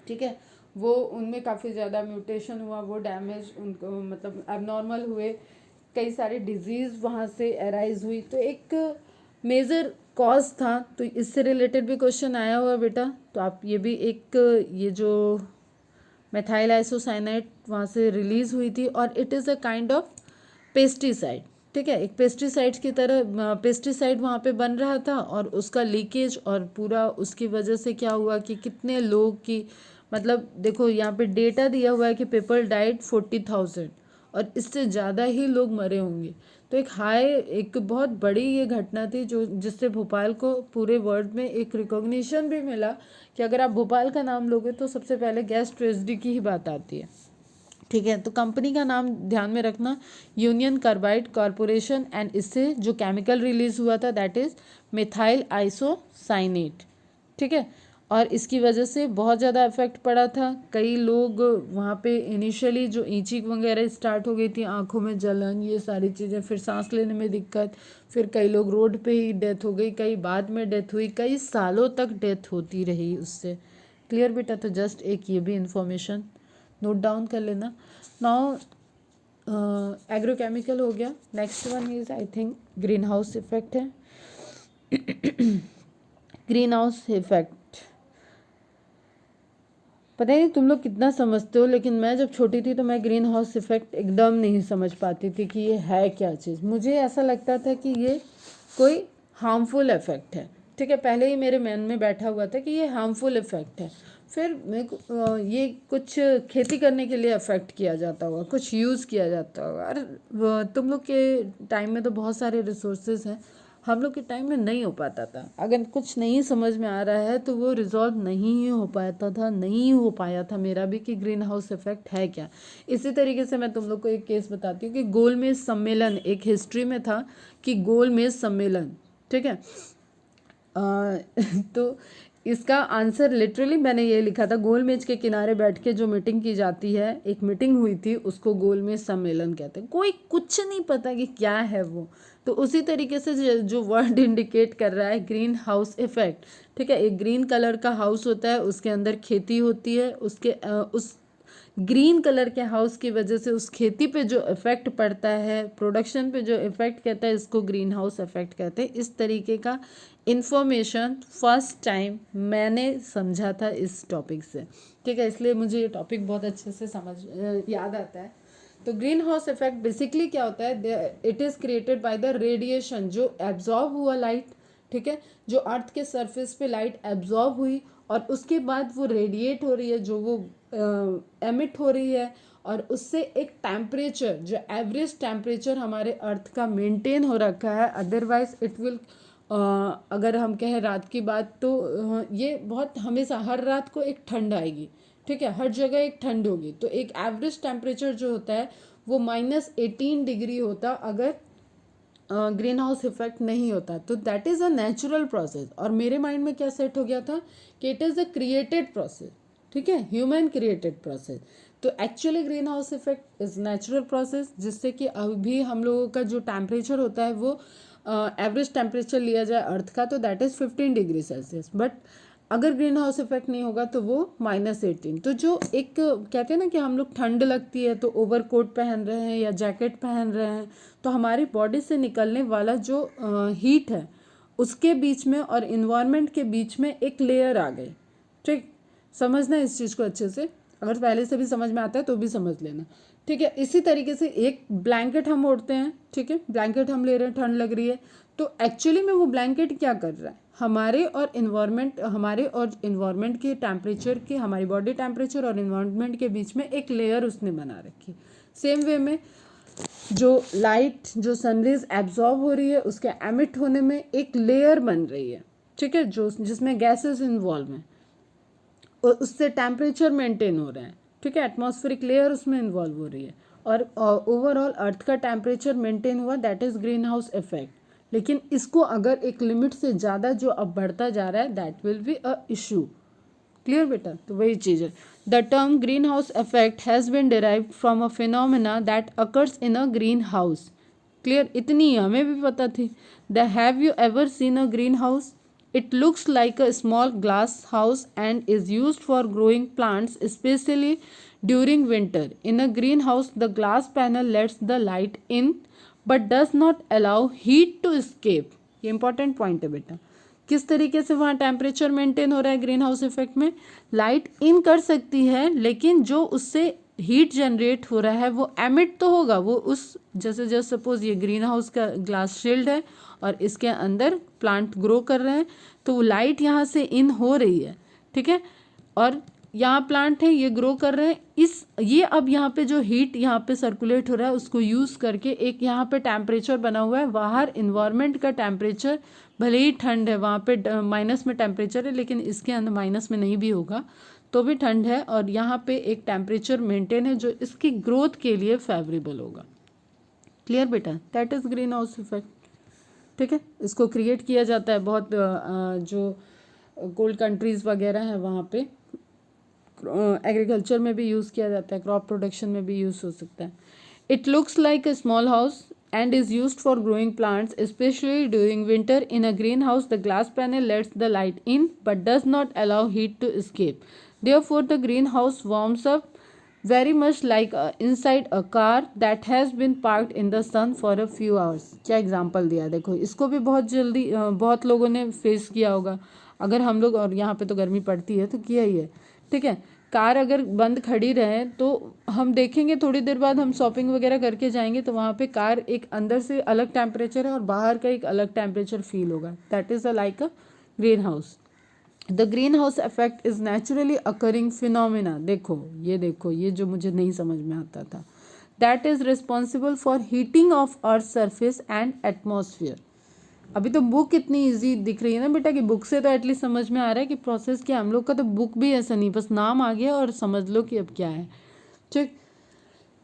ठीक है, वो उनमें काफ़ी ज़्यादा म्यूटेशन हुआ, वो डैमेज उनको मतलब एबनॉर्मल हुए, कई सारी डिजीज़ वहाँ से अराइज हुई, तो एक मेजर कॉज था। तो इससे रिलेटेड भी क्वेश्चन आया हुआ बेटा, तो आप ये भी एक, ये जो मेथाइल आइसोसाइनाइड वहाँ से रिलीज़ हुई थी, और it is a kind of pesticide, ठीक है। एक पेस्टिसाइड की तरह पेस्टिसाइड वहाँ पे बन रहा था, और उसका लीकेज और पूरा उसकी वजह से क्या हुआ कि कितने लोग की, मतलब देखो यहाँ पे डेटा दिया हुआ है कि पीपल डाइड 40,000, और इससे ज़्यादा ही लोग मरे होंगे। तो एक बहुत बड़ी ये घटना थी जो जिससे भोपाल को पूरे वर्ल्ड में एक रिकॉग्निशन भी मिला कि अगर आप भोपाल का नाम लोगे तो सबसे पहले गैस ट्रेजेडी की ही बात आती है, ठीक है। तो कंपनी का नाम ध्यान में रखना, यूनियन कार्बाइड कॉरपोरेशन, एंड इससे जो केमिकल रिलीज हुआ था दैट इज मेथाइल आइसोसाइनेट, ठीक है। और इसकी वजह से बहुत ज़्यादा इफेक्ट पड़ा था, कई लोग वहाँ पे इनिशियली जो ईचिंग वगैरह स्टार्ट हो गई थी, आंखों में जलन, ये सारी चीज़ें, फिर सांस लेने में दिक्कत, फिर कई लोग रोड पे ही डेथ हो गई, कई बाद में डेथ हुई, कई सालों तक डेथ होती रही उससे। क्लियर बेटा, तो जस्ट एक ये भी इंफॉर्मेशन नोट डाउन कर लेना। नाउ एग्रोकेमिकल हो गया. Next one is I think green house effect है. ग्रीन हाउस इफेक्ट पता नहीं तुम लोग कितना समझते हो, लेकिन मैं जब छोटी थी तो मैं ग्रीन हाउस इफेक्ट एकदम नहीं समझ पाती थी कि ये है क्या चीज़. मुझे ऐसा लगता था कि ये कोई हार्मफुल इफेक्ट है. ठीक है, पहले ही मेरे मन में बैठा हुआ था कि ये हार्मफुल इफेक्ट है. फिर मेरे को ये कुछ खेती करने के लिए अफेक्ट किया जाता होगा, कुछ यूज़ किया जाता होगा. अरे तुम लोग के टाइम में तो बहुत सारे रिसोर्सेज हैं, हम लोग के टाइम में नहीं हो पाता था. अगर कुछ नहीं समझ में आ रहा है तो वो रिजॉल्व नहीं हो पाता था, नहीं हो पाया था मेरा भी कि ग्रीन हाउस इफेक्ट है क्या. इसी तरीके से मैं तुम लोग को एक केस बताती हूँ कि गोलमेज सम्मेलन एक हिस्ट्री में था कि गोलमेज सम्मेलन. ठीक है, तो इसका आंसर लिटरली मैंने ये लिखा था, गोलमेज के किनारे बैठ के जो मीटिंग की जाती है, एक मीटिंग हुई थी, उसको गोलमेज सम्मेलन कहते हैं. कोई कुछ नहीं पता कि क्या है वो. तो उसी तरीके से जो वर्ड इंडिकेट कर रहा है ग्रीन हाउस इफेक्ट. ठीक है, एक ग्रीन कलर का हाउस होता है, उसके अंदर खेती होती है, उस ग्रीन कलर के हाउस की वजह से उस खेती पे जो इफेक्ट पड़ता है, प्रोडक्शन पे जो इफेक्ट कहता है, इसको ग्रीन हाउस इफेक्ट कहते हैं. इस तरीके का इन्फॉर्मेशन फर्स्ट टाइम मैंने समझा था इस टॉपिक से. ठीक है, इसलिए मुझे ये टॉपिक बहुत अच्छे से याद आता है. तो ग्रीन हाउस इफेक्ट बेसिकली क्या होता है, it is created by the radiation, जो एब्जॉर्ब हुआ लाइट. ठीक है, जो अर्थ के सरफेस पे लाइट एब्जॉर्ब हुई और उसके बाद वो रेडिएट हो रही है, जो वो एमिट हो रही है, और उससे एक टेम्परेचर, जो एवरेज टेम्परेचर हमारे अर्थ का मेंटेन हो रखा है. अदरवाइज इट विल, अगर हम कहें रात की बात तो ये बहुत हमेशा हर रात को एक ठंड आएगी. ठीक है, हर जगह एक ठंड होगी. तो एक एवरेज टेम्परेचर जो होता है वो -18 डिग्री होता अगर ग्रीन हाउस इफेक्ट नहीं होता. तो that is a natural process. और मेरे माइंड में क्या सेट हो गया था कि it is a created process. ठीक है, ह्यूमन क्रिएटेड प्रोसेस. तो actually green house effect is natural process, जिससे कि अभी हम लोगों का जो टेम्परेचर होता है वो एवरेज टेम्परेचर लिया जाए अर्थ का तो that is 15 degree Celsius. But अगर ग्रीन हाउस इफेक्ट नहीं होगा तो वो -18. तो जो एक कहते हैं ना कि हम लोग ठंड लगती है तो ओवर कोट पहन रहे हैं या जैकेट पहन रहे हैं, तो हमारी बॉडी से निकलने वाला जो हीट है उसके बीच में और इन्वायरमेंट के बीच में एक लेयर आ गई. ठीक, समझना इस चीज़ को अच्छे से. अगर पहले से भी समझ में आता है तो भी समझ लेना. ठीक है, इसी तरीके से एक ब्लैंकेट हम ओढ़ते हैं. ठीक है, ब्लैंकेट हम ले रहे हैं, ठंड लग रही है, तो एक्चुअली में वो ब्लैंकेट क्या कर रहा है, हमारे और इन्वायरमेंट के टेम्परेचर के, हमारी बॉडी टेम्परेचर और इन्वायरमेंट के बीच में एक लेयर उसने बना रखी. सेम वे में जो लाइट, जो सनरेज एब्जॉर्ब हो रही है, उसके एमिट होने में एक लेयर बन रही है. ठीक है, जो जिसमें गैसेस इन्वॉल्व हैं और उससे टेम्परेचर मेंटेन हो रहा है. ठीक है, एटमॉस्फेरिक लेयर उसमें इन्वॉल्व हो रही है और ओवरऑल अर्थ का टेम्परेचर मेंटेन हुआ. That is green house effect. लेकिन इसको अगर एक लिमिट से ज़्यादा जो अब बढ़ता जा रहा है, that will be a issue. Clear बेटा? तो वही चीज़ है. The term green house effect has been derived from a phenomena that occurs in a green house. Clear? इतनी हमें भी पता थी. Have you ever seen a green house? It looks like a small glass house and is used for growing plants, especially during winter. In a greenhouse, the glass panel lets the light in but does not allow heat to escape. ये important point है बेटा. किस तरीके से वहाँ temperature maintain हो रहा है ग्रीन हाउस इफेक्ट में? लाइट इन कर सकती है, लेकिन जो उससे हीट जनरेट हो रहा है वो एमिट तो होगा. वो उस जैसे सपोज ये ग्रीन हाउस का ग्लास शील्ड है और इसके अंदर प्लांट ग्रो कर रहे हैं, तो लाइट यहाँ से इन हो रही है. ठीक है, और यहाँ प्लांट है, ये ग्रो कर रहे हैं. ये अब यहाँ पे जो हीट यहाँ पे सर्कुलेट हो रहा है उसको यूज़ करके एक यहाँ पे टेम्परेचर बना हुआ है. बाहर इन्वायरमेंट का टेम्परेचर भले ही ठंड है, वहाँ पे माइनस में टेम्परेचर है, लेकिन इसके अंदर माइनस में नहीं भी होगा तो भी ठंड है, और यहाँ पे एक टेम्परेचर मेंटेन है जो इसकी ग्रोथ के लिए फेवरेबल होगा. क्लियर बेटा? That is green house effect. ठीक है, इसको क्रिएट किया जाता है बहुत जो कोल्ड कंट्रीज़ वगैरह हैं वहाँ पे एग्रीकल्चर में भी यूज़ किया जाता है, क्रॉप प्रोडक्शन में भी यूज़ हो सकता है. It looks like a small house and is used for growing plants, especially during winter. In a greenhouse, the glass panel lets the light in but does not allow heat to escape. Therefore, the greenhouse warms up very much like inside a car that has been parked in the sun for a few hours. क्या example दिया, देखो इसको भी बहुत जल्दी बहुत लोगों ने फेस किया होगा। अगर हम लोग, और यहाँ पे तो गर्मी पड़ती है तो किया ही है, ठीक है। कार अगर बंद खड़ी रहे तो हम देखेंगे थोड़ी देर बाद हम शॉपिंग वगैरह करके जाएंगे तो वहाँ पे कार एक अंदर से अलग टेम्परेचर है और बाहर का एक अलग टेम्परेचर फील होगा। That is a like a green house. The greenhouse effect is naturally occurring phenomena. देखो ये जो मुझे नहीं समझ में आता था, that is responsible for heating of earth surface and atmosphere. अभी तो बुक इतनी इजी दिख रही है ना बेटा कि बुक से तो एटलीस्ट समझ में आ रहा है कि प्रोसेस क्या। हम लोग का तो बुक भी ऐसा नहीं, बस नाम आ गया और समझ लो कि अब क्या है, ठीक।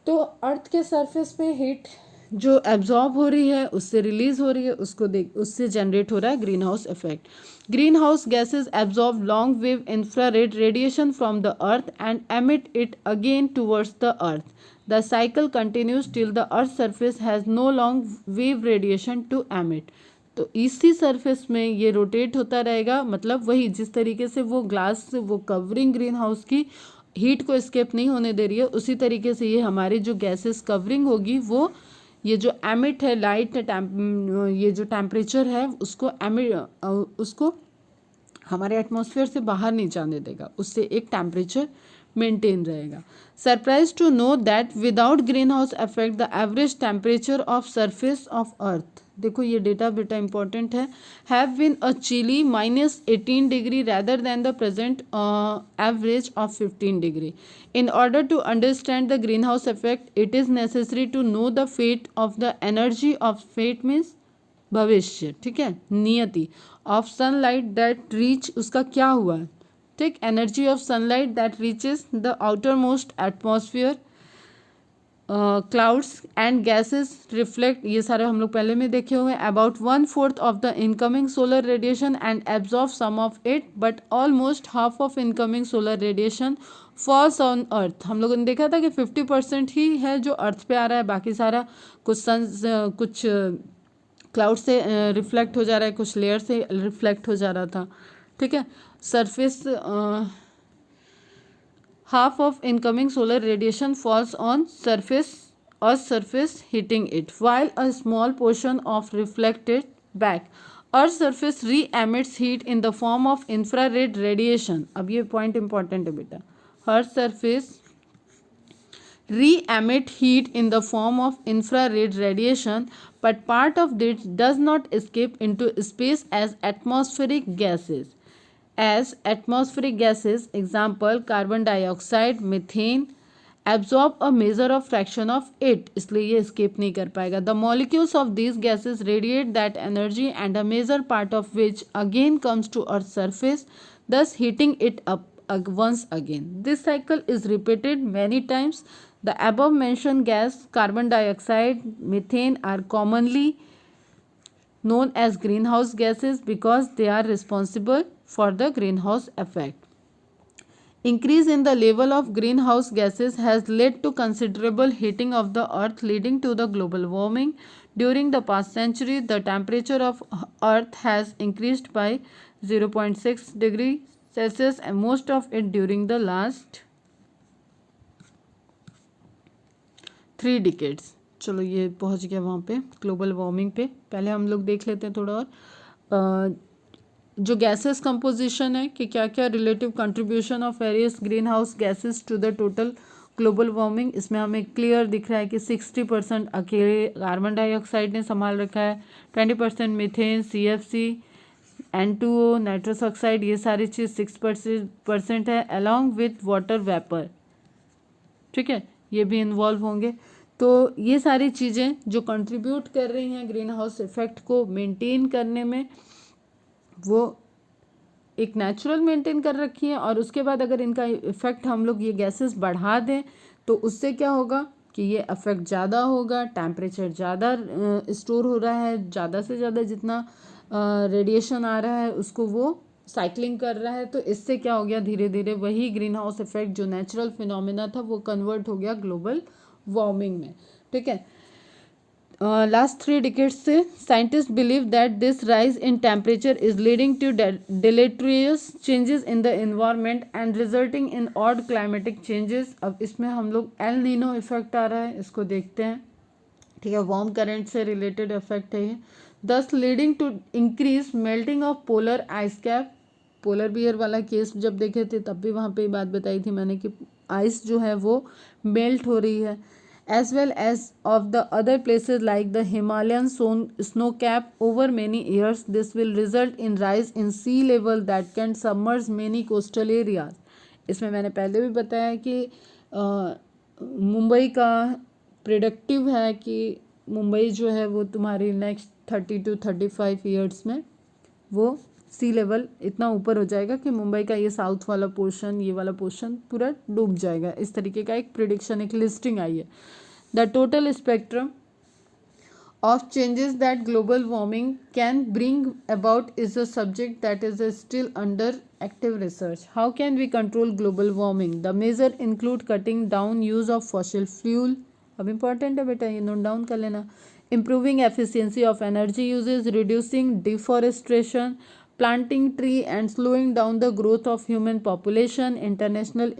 तो अर्थ के सरफेस पे हीट जो एब्जॉर्ब हो रही है उससे रिलीज हो रही है, उससे जनरेट हो रहा है greenhouse effect. Greenhouse gases absorb long wave infrared radiation from the earth and emit it again towards the earth. The cycle continues till the earth surface has no long wave radiation to emit. तो इसी surface में ये rotate होता रहेगा, मतलब वही जिस तरीके से वो ग्लास से वो कवरिंग ग्रीन हाउस की हीट को एस्केप नहीं होने दे रही है, उसी तरीके से ये हमारी जो गैसेस कवरिंग होगी वो ये जो एमिट है लाइट ये जो टेम्परेचर है उसको उसको हमारे एटमॉस्फेयर से बाहर नहीं जाने देगा, उससे एक टेम्परेचर मेंटेन रहेगा। Surprise to know that without greenhouse effect the average temperature of surface of earth, देखो ये डेटा बेटा इंपॉर्टेंट है, have been a chilly -18 degree rather than the present average of 15 degree. In order to understand the greenhouse effect it is necessary to know the fate of the energy of fate means भविष्य, ठीक है, नियति of sunlight that reach, उसका क्या हुआ, ठीक, energy of sunlight that reaches the outermost atmosphere clouds and gases reflect, ये सारे हम लोग पहले में देखे हुए हैं। About 1/4 of the incoming solar radiation and absorb some of it but almost half of incoming solar radiation falls on earth. हम लोगों ने देखा था कि 50% ही है जो अर्थ पे आ रहा है, बाकी सारा कुछ क्लाउड से रिफ्लेक्ट हो जा रहा है, कुछ लेयर से रिफ्लेक्ट हो जा रहा था, ठीक है। Surface half of incoming solar radiation falls on Earth's surface heating it, while a small portion of reflected back. Earth's surface re-emits heat in the form of infrared radiation. अब ये point important है बेटा, Earth's surface re-emit heat in the form of infrared radiation, but part of this does not escape into space as atmospheric gases. As atmospheric gases, example carbon dioxide, methane, absorb a major of fraction of it, इसलिए ये escape नहीं कर पाएगा. The molecules of these gases radiate that energy and a major part of which again comes to Earth's surface, thus heating it up once again. This cycle is repeated many times. The above mentioned gas, carbon dioxide, methane are commonly known as greenhouse gases because they are responsible for the greenhouse effect. Increase in the level of greenhouse gases has led to considerable heating of the earth, leading to the global warming. During the past century, the temperature of earth has increased by 0.6 degrees Celsius and most of it during the last 3 decades. चलो ये पहुंच गया वहाँ पे global warming पे। पहले हम लोग देख लेते हैं थोड़ा और जो गैसेस कंपोजिशन है कि क्या क्या relative contribution of various greenhouse gases to the total global warming. इसमें हमें क्लियर दिख रहा है कि 60% अकेले कार्बन डाइऑक्साइड ने संभाल रखा है, 20% methane, CFC, N2O, nitrous oxide, ये सारी चीज़ 6% है, अलॉन्ग विथ वाटर वेपर, ठीक है, ये भी इन्वॉल्व होंगे। तो ये सारी चीज़ें जो कंट्रीब्यूट कर रही हैं ग्रीन हाउस इफेक्ट को मेंटेन करने में, वो एक नेचुरल मेंटेन कर रखी हैं, और उसके बाद अगर इनका इफेक्ट हम लोग ये गैसेस बढ़ा दें तो उससे क्या होगा कि ये इफेक्ट ज़्यादा होगा, टेम्परेचर ज़्यादा स्टोर हो रहा है, ज़्यादा से ज़्यादा जितना रेडिएशन आ रहा है उसको वो साइक्लिंग कर रहा है। तो इससे क्या हो गया, धीरे धीरे वही ग्रीन हाउस इफेक्ट जो नेचुरल फिनोमिना था वो कन्वर्ट हो गया ग्लोबल वार्मिंग में, ठीक है। लास्ट 3 डिकेड्स से scientist believe that this rise in temperature is leading to deleterious changes in the environment and resulting in odd climatic changes. अब इसमें हम लोग एल नीनो इफेक्ट आ रहा है, इसको देखते हैं। ठीक है, वार्म करंट से रिलेटेड इफेक्ट है ये। Thus leading to increase melting of polar ice cap. Polar bear वाला केस जब देखे थे तब भी वहाँ पे बात बताई थी मैंने कि आइस जो है वो मेल्ट हो रही है, as well as of the other places like the Himalayan snow cap over many years. This will result in rise in sea level that can submerge many coastal areas. इसमें मैंने पहले भी बताया कि मुंबई का प्रिडिक्टिव है कि मुंबई जो है वो तुम्हारी नेक्स्ट 30 to 35 ईयर्स में वो सी लेवल इतना ऊपर हो जाएगा कि मुंबई का ये साउथ वाला पोर्शन, ये वाला पोर्शन पूरा डूब जाएगा। इस तरीके का एक प्रिडिक्शन, एक लिस्टिंग आई है। The total spectrum of changes that global warming can bring about is a subject that is still under active research. How can we control global warming? The measure include cutting down use of fossil fuel. अब important है बेटा, ये note down कर लेना। Improving efficiency of energy uses, reducing deforestation, planting tree and slowing down the growth of human population. International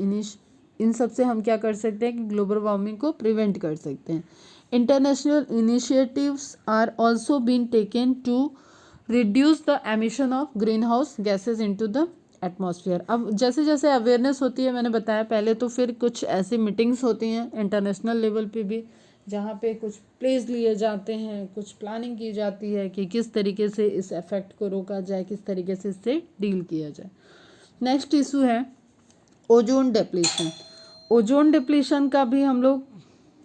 इन सब से हम क्या कर सकते हैं कि ग्लोबल वार्मिंग को प्रिवेंट कर सकते हैं। International initiatives are also been taken to reduce the emission of greenhouse gases into the atmosphere. अब जैसे जैसे अवेयरनेस होती है, मैंने बताया पहले, तो फिर कुछ ऐसी मीटिंग्स होती हैं इंटरनेशनल लेवल पे भी जहाँ पे कुछ प्लेस लिए जाते हैं, कुछ प्लानिंग की जाती है कि किस तरीके से इस इफेक्ट को रोका जाए, किस तरीके से इससे डील किया जाए। नेक्स्ट इशू है ओजोन डिप्लीशन। ओजोन डिप्लीशन का भी हम लोग